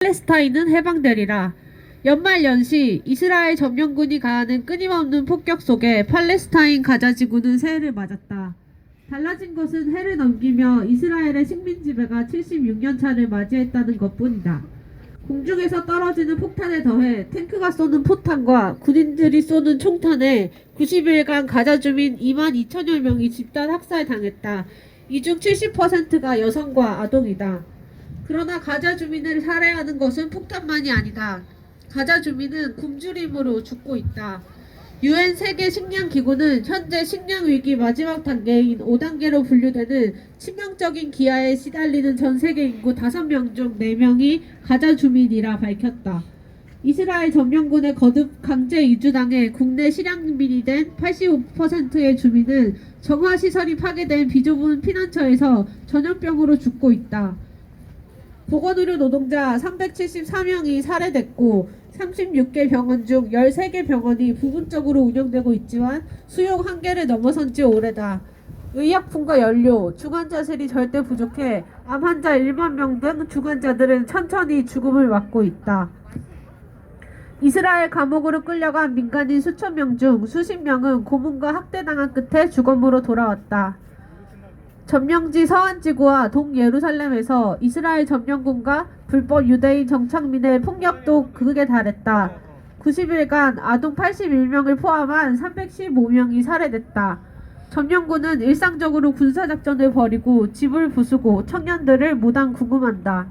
팔레스타인은 해방되리라. 연말 연시 이스라엘 점령군이 가하는 끊임없는 폭격 속에 팔레스타인 가자 지구는 새해를 맞았다. 달라진 것은 해를 넘기며 이스라엘의 식민 지배가 76년 차를 맞이했다는 것뿐이다. 공중에서 떨어지는 폭탄에 더해 탱크가 쏘는 포탄과 군인들이 쏘는 총탄에 90일간 가자 주민 22,000여 명이 집단 학살당했다. 이 중 70%가 여성과 아동이다. 그러나 가자 주민을 살해하는 것은 폭탄만이 아니다. 가자 주민은 굶주림으로 죽고 있다. 유엔 세계 식량기구는 현재 식량위기 마지막 단계인 5단계로 분류되는 치명적인 기아에 시달리는 전 세계 인구 5명 중 4명이 가자 주민이라 밝혔다. 이스라엘 점령군의 거듭 강제 이주당해 국내 실향민이 된 85%의 주민은 정화시설이 파괴된 비좁은 피난처에서 전염병으로 죽고 있다. 보건의료 노동자 374명이 살해됐고 36개 병원 중 13개 병원이 부분적으로 운영되고 있지만 수용 한계를 넘어선 지 오래다. 의약품과 연료, 중환자실이 절대 부족해 암 환자 1만 명 등 중환자들은 천천히 죽음을 맞고 있다. 이스라엘 감옥으로 끌려간 민간인 수천 명 중 수십 명은 고문과 학대당한 끝에 주검으로 돌아왔다. 점령지 서안지구와 동예루살렘에서 이스라엘 점령군과 불법 유대인 정착민의 폭력도 극에 달했다. 90일간 아동 81명을 포함한 315명이 살해됐다. 점령군은 일상적으로 군사작전을 벌이고 집을 부수고 청년들을 무단 구금한다.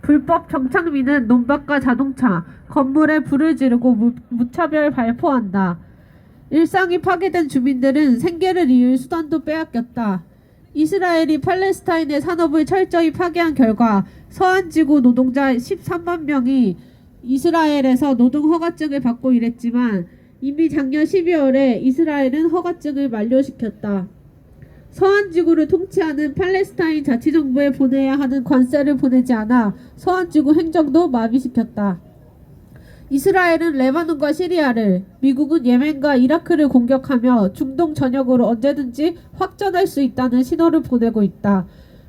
불법 정착민은 논밭과 자동차, 건물에 불을 지르고 무차별 발포한다. 일상이 파괴된 주민들은 생계를 이을 수단도 빼앗겼다. 이스라엘이 팔레스타인의 산업을 철저히 파괴한 결과 서안지구 노동자 13만 명이 이스라엘에서 노동 허가증을 받고 일했지만 이미 작년 12월에 이스라엘은 허가증을 만료시켰다. 서안지구를 통치하는 팔레스타인 자치정부에 보내야 하는 관세를 보내지 않아 서안지구 행정도 마비시켰다. 이스라엘은 레바논과 시리아를, 미국은 예멘과 이라크를 공격하며 중동 전역으로 언제든지 확전할 수 있다는 신호를 보내고 있다.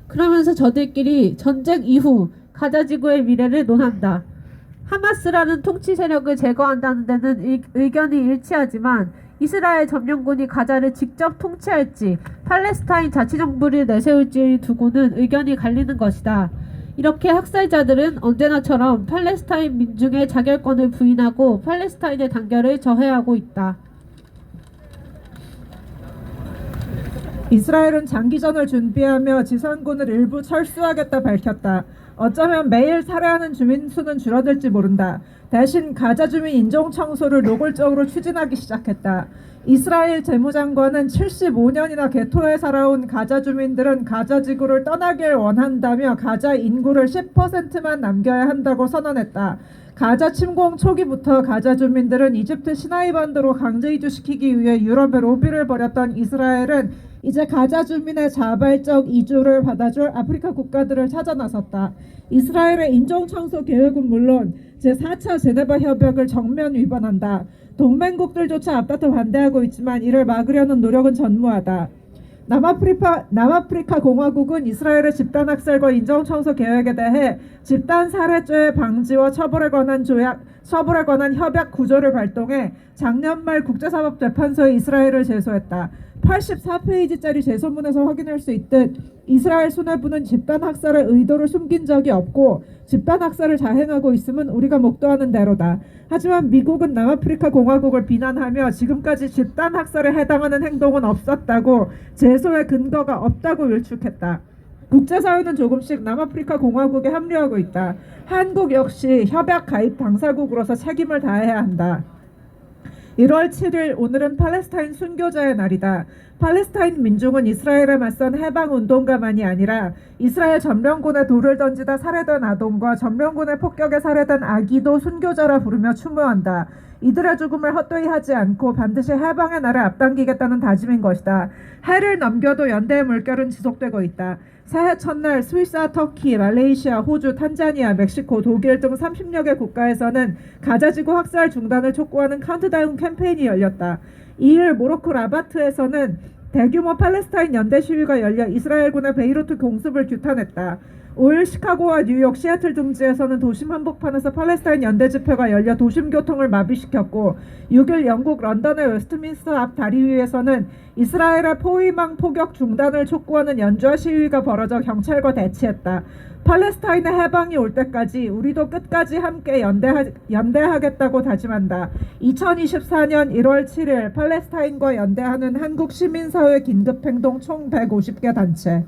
그러면서 저들끼리 전쟁 이후 가자지구의 미래를 논한다. 하마스라는 통치 세력을 제거한다는 데는 의견이 일치하지만 이스라엘 점령군이 가자를 직접 통치할지 팔레스타인 자치정부를 내세울지 두고는 의견이 갈리는 것이다. 이렇게 학살자들은 언제나처럼 팔레스타인 민중의 자결권을 부인하고 팔레스타인의 단결을 저해하고 있다. 이스라엘은 장기전을 준비하며 지상군을 일부 철수하겠다 밝혔다. 어쩌면 매일 살해하는 주민 수는 줄어들지 모른다. 대신 가자 주민 인종 청소를 노골적으로 추진하기 시작했다. 이스라엘 재무장관은 75년이나 개토에 살아온 가자 주민들은 가자 지구를 떠나길 원한다며 가자 인구를 10%만 남겨야 한다고 선언했다. 가자 침공 초기부터 가자 주민들은 이집트 시나이 반도로 강제 이주시키기 위해 유럽에 로비를 벌였던 이스라엘은 이제 가자 주민의 자발적 이주를 받아줄 아프리카 국가들을 찾아 나섰다. 이스라엘의 인종 청소 계획은 물론 제4차 제네바 협약을 정면 위반한다. 동맹국들조차 앞다퉈 반대하고 있지만 이를 막으려는 노력은 전무하다. 남아프리카 공화국은 이스라엘의 집단학살과 인종청소 계획에 대해 집단살해죄 방지와 처벌에 관한 협약 구조를 발동해 작년 말 국제사법재판소에 이스라엘을 제소했다. 84페이지짜리 제소문에서 확인할 수 있듯 이스라엘 수뇌부는 집단학살의 의도를 숨긴 적이 없고 집단학살을 자행하고 있음은 우리가 목도하는 대로다. 하지만 미국은 남아프리카 공화국을 비난하며 지금까지 집단학살에 해당하는 행동은 없었다고 제소의 근거가 없다고 일축했다. 국제사회는 조금씩 남아프리카 공화국에 합류하고 있다. 한국 역시 협약 가입 당사국으로서 책임을 다해야 한다. 1월 7일 오늘은 팔레스타인 순교자의 날이다. 팔레스타인 민중은 이스라엘에 맞선 해방운동가만이 아니라 이스라엘 점령군에 돌을 던지다 살해된 아동과 점령군의 폭격에 살해된 아기도 순교자라 부르며 추모한다. 이들의 죽음을 헛되이 하지 않고 반드시 해방의 날을 앞당기겠다는 다짐인 것이다. 해를 넘겨도 연대의 물결은 지속되고 있다. 새해 첫날 스위스와 터키, 말레이시아, 호주, 탄자니아, 멕시코, 독일 등 30여 개 국가에서는 가자지구 학살 중단을 촉구하는 카운트다운 캠페인이 열렸다. 이일 모로코 라바트에서는 대규모 팔레스타인 연대 시위가 열려 이스라엘군의 베이루트 공습을 규탄했다. 5일 시카고와 뉴욕, 시애틀 등지에서는 도심 한복판에서 팔레스타인 연대 집회가 열려 도심 교통을 마비시켰고 6일 영국 런던의 웨스트민스터 앞 다리 위에서는 이스라엘의 포위망 포격 중단을 촉구하는 연주와 시위가 벌어져 경찰과 대치했다. 팔레스타인의 해방이 올 때까지 우리도 끝까지 함께 연대하겠다고 다짐한다. 2024년 1월 7일 팔레스타인과 연대하는 한국 시민사회 긴급행동 총 150개 단체.